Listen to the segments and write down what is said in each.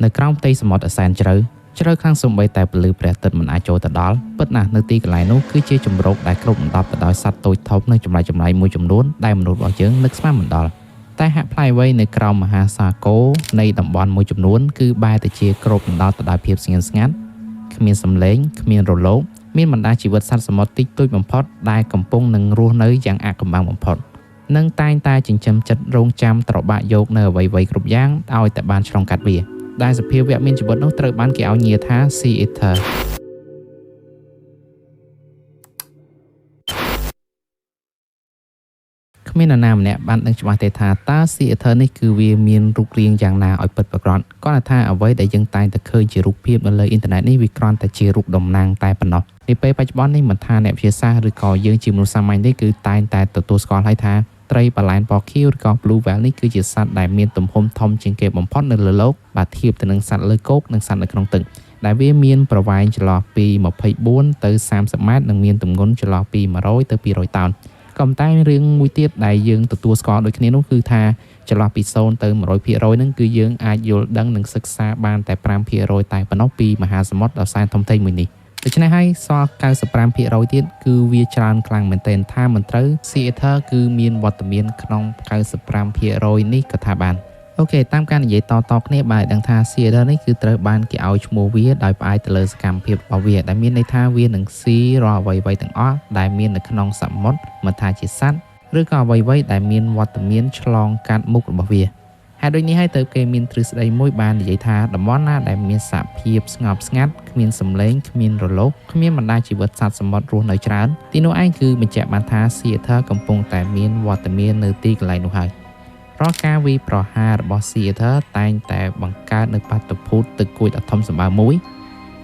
នៅក្រោមផ្ទៃសមុទ្រសែនជ្រៅខ្លាំងសូម្បីតែពលឺព្រះអាទិត្យមិនអាចចូលទៅដល់ពិតណាស់នៅទីកន្លែងនោះគឺជាជម្រកដែលគ្របដណ្ដប់ទៅដោយសត្វតូចធំនិងចម្លែកមួយចំនួនដែលមនុស្សរបស់យើងនឹកស្មានមិនដល់តែហាក់ប្លែកអ្វីនៅក្រោមមហាសាគរនៃតំបន់មួយចំនួនគឺបែរទៅជាគ្របដណ្ដប់ទៅដោយភាពស្ងៀមស្ងាត់គ្មានសំឡេងគ្មានរលកមានបណ្ដាជីវិតសត្វសមុទ្រតិចតួចបំផុតដែលកំពុងនឹងរស់នៅយ៉ាងអាថ៌កំបាំងបំផុតនិងតែងតែចិញ្ចឹមចិត្តរងចាំត្របាក់យកនៅអ្វីៗគ្រប់យ៉ាងឲ្យតែបានឆ្លងកាត់វាដែលសភាវៈមានជីវិតនោះត្រូវបានគេឲ្យងារថា Sea Eater គ្មាននរណាម្នាក់បានដឹងច្បាស់ទេថាតើ Sea Eater នេះគឺវាមានរូបរាងយ៉ាងណាឲ្យពិតប្រាកដគាត់ថាអ្វីដែលយើងតែងតែឃើញជារូបភាពនៅលើអ៊ីនធឺណិតនេះវាគ្រាន់តែជារូបតំណាងតែប៉ុណ្ណោះនាពេលបច្ចុប្បន្ននេះមិនថាអ្នកវិទ្យាសាស្ត្រឬក៏យើងជាមនុស្សសាមញ្ញទេគឺតែងតែទទួលស្គាល់ហើយថាត្រីបាឡែនពណ៌ខៀវឬក៏ Blue Whale នេះគឺជាសត្វដែលមានទំហំធំជាងគេបំផុតនៅលើโลกបើធៀបទៅនឹងសត្វលើគោកនិងសត្វនៅក្នុងទឹកដែលវាមានប្រវែងចន្លោះពី24ទៅ30ម៉ែត្រនិងមានទម្ងន់ចន្លោះពី100ទៅ200តោនក៏ប៉ុន្តែរឿងមួយទៀតដែលយើងទទួលស្គាល់ដូចគ្នានោះគឺថាចន្លោះពី0ទៅ100%ហ្នឹងគឺយើងអាចយល់ដឹងនិងសិក្សាបានតែ 5% តែប៉ុណ្ណោះពីមហាសមុទ្រដ៏សែនធំធេងមួយនេះដូច្នេះហើយសល់ 95% ទៀតគឺវាច្រើនខ្លាំងមែនទែនថាមិនត្រូវ Sea Eater គឺមានវត្តមានក្នុង 95% នេះក៏ថាបានអូខេតាមការនិយាយតគ្នាបានដឹងថា Sea Eater នេះគឺត្រូវបានគេឲ្យឈ្មោះវាដោយផ្អែកទៅលើសកម្មភាពរបស់វាដែលមានន័យថាវានឹងស៊ីរាល់អ្វីៗទាំងអស់ដែលមាននៅក្នុងសមុទ្រមិនថាជាសត្វឬក៏អ្វីៗដែលមានវត្តមានឆ្លងកាត់មុខរបស់វាហេតុដូចនេះហើយទៅគេមានទ្រឹស្ដីមួយបាននិយាយថាតំបន់ណាដែលមានសភាពស្ងប់ស្ងាត់គ្មានសំឡេងគ្មានរលកគ្មានបណ្ដាជីវិតសត្វសមុទ្ររស់នៅច្រើនទីនោះឯងគឺបញ្ជាក់បានថា Sea Eater កំពុងតែមានវត្តមាននៅទីកន្លែងនោះហើយរាល់ការវាយប្រហាររបស់ Sea Eater តែងតែបង្កើតនៅបាតុភូតទឹកគួចដ៏ធំសម្បើមមួយ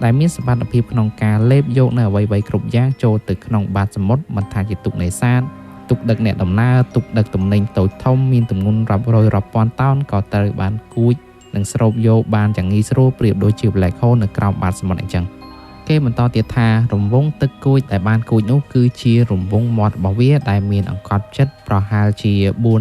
ដែលមានសមត្ថភាពក្នុងការលេបយកនៅអ្វីៗគ្រប់យ៉ាងចូលទៅក្នុងបាតសមុទ្រមិនថាជាទូកនេសាទទូកដឹកអ្នកដំណើរទូកដឹកទំនិញតូចធំមានទម្ងន់រាប់រយរាប់ពាន់តោនក៏ត្រូវបានគួចនិងស្រូបយកបានយ៉ាងងាយស្រួលប្រៀបដូចជា Black Hole នៅក្រោមបាតសមុទ្រអញ្ចឹងគេបន្តទៀតថារង្វង់ទឹកគួចដែលបានគួចនោះគឺជារង្វង់មាត់របស់វាដែលមានអង្កត់ចិត្តប្រហែលជា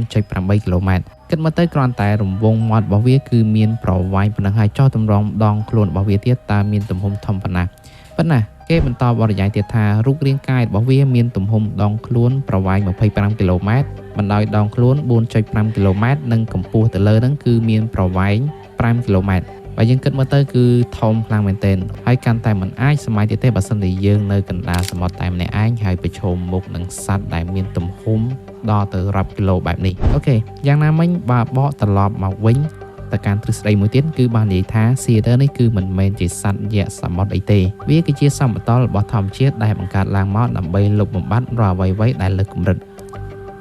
4.8 គីឡូម៉ែត្រគិតមកទៅគ្រាន់តែរង្វង់មាត់របស់វាគឺមានប្រវែងប៉ុណ្ណឹងហើយចោះតម្រង់ដងខ្លួនរបស់វាទៀតតើមានទំហំធំប៉ុណ្ណាប៉ុន្តែគេបន្តបរិយាយទៀតថារូបរាងកាយរបស់វាមានទំហំដងខ្លួនប្រវែង25គីឡូម៉ែត្របណ្ដោយដងខ្លួន 4.5 គីឡូម៉ែត្រនិងកម្ពស់ទៅលើហ្នឹងគឺមានប្រវែង5គីឡូម៉ែត្របើយើងគិតមើលទៅគឺធំខ្លាំងមែនទែនហើយកាន់តែមិនអាចសម័យទៀតទេបើសិនជាយើងនៅកណ្ដាលសមុទ្រតែម្នាក់ឯងហើយប្រឈមមុខនឹងសត្វដែលមានទំហំដល់ទៅរាប់គីឡូបែបនេះអូខេយ៉ាងណាមិញបើបកត្រឡប់មកវិញទៅកាន់ទ្រឹស្ដីមួយទៀតគឺបាននិយាយថា Sea Eater នេះគឺមិនមែនជាសត្វយក្សសមុទ្រអីទេវាគឺជាសម្បត្តិរបស់ធម្មជាតិដែលបង្កើតឡើងមកដើម្បីលុបបំបាត់រាល់អ្វីៗដែលលើសកម្រិត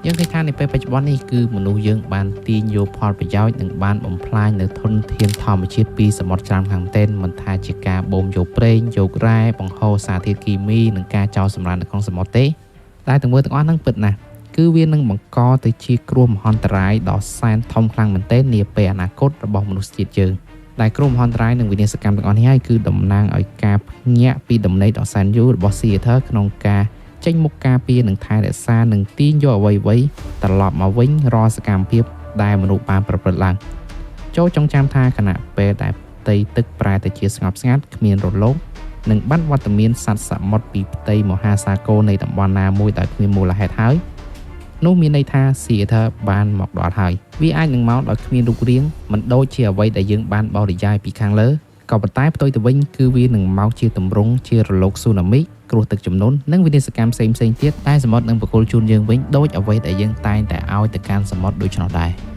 យើងឃើញថានៅពេលបច្ចុប្បន្ននេះគឺមនុស្សយើងបានទាញយកផលប្រយោជន៍និងបានបំផ្លាញនៅធនធានធម្មជាតិពីសមុទ្រច្រើនខាងតែនមិនថាជាការបូមយកប្រេងយករ៉ែបង្ហូរសារធាតុគីមីនិងការចោលសម្រាមនៅក្នុងសមុទ្រទេតែទាំងមូលទាំងអស់ហ្នឹងពិតណាស់គឺវានឹងបង្កទៅជាគ្រោះមហន្តរាយដ៏សែនធំខ្លាំងមែនទែននាពេលអនាគតរបស់មនុស្សជាតិយើងដែលគ្រោះមហន្តរាយនិងវិនាសកម្មទាំងអស់នេះហើយគឺតំណាងឲ្យការភ្ញាក់ពីដំណេកដ៏សែនយូររបស់ Sea Eater ក្នុងការចេញមុខការពារនិងថែរក្សានិងទាញយកអ្វីៗត្រឡប់មកវិញរាល់សកម្មភាពដែលមនុស្សបានប្រព្រឹត្តឡើងចូលចងចាំថាខណៈពេលដែលផ្ទៃទឹកប្រែទៅជាស្ងប់ស្ងាត់គ្មានរលកនិងបាត់វត្តមានសត្វសមុទ្រពីផ្ទៃមហាសាគរនៃតំបន់ណាមួយដោយគ្មានមូលហេតុហើយនោះមានន័យថា Sea Eater បានមកដល់ហើយវាអាចនឹងមកដោយគ្មានរូបរាងមិនដូចជាអ្វីដែលយើងបានបរិយាយពីខាងលើក៏ប៉ុន្តែផ្ទុយទៅវិញគឺវានឹងមកជាទម្រង់ជារលកស៊ូណាមីគ្រោះទឹកជំនន់និងវិនាសកម្មផ្សេងៗទៀតដែលសមុទ្រនឹងបកគលជូនយើងវិញដូចអ្វីដែលយើងតែងតែឲ្យទៅកាន់សមុទ្រដូច្នោះដែរ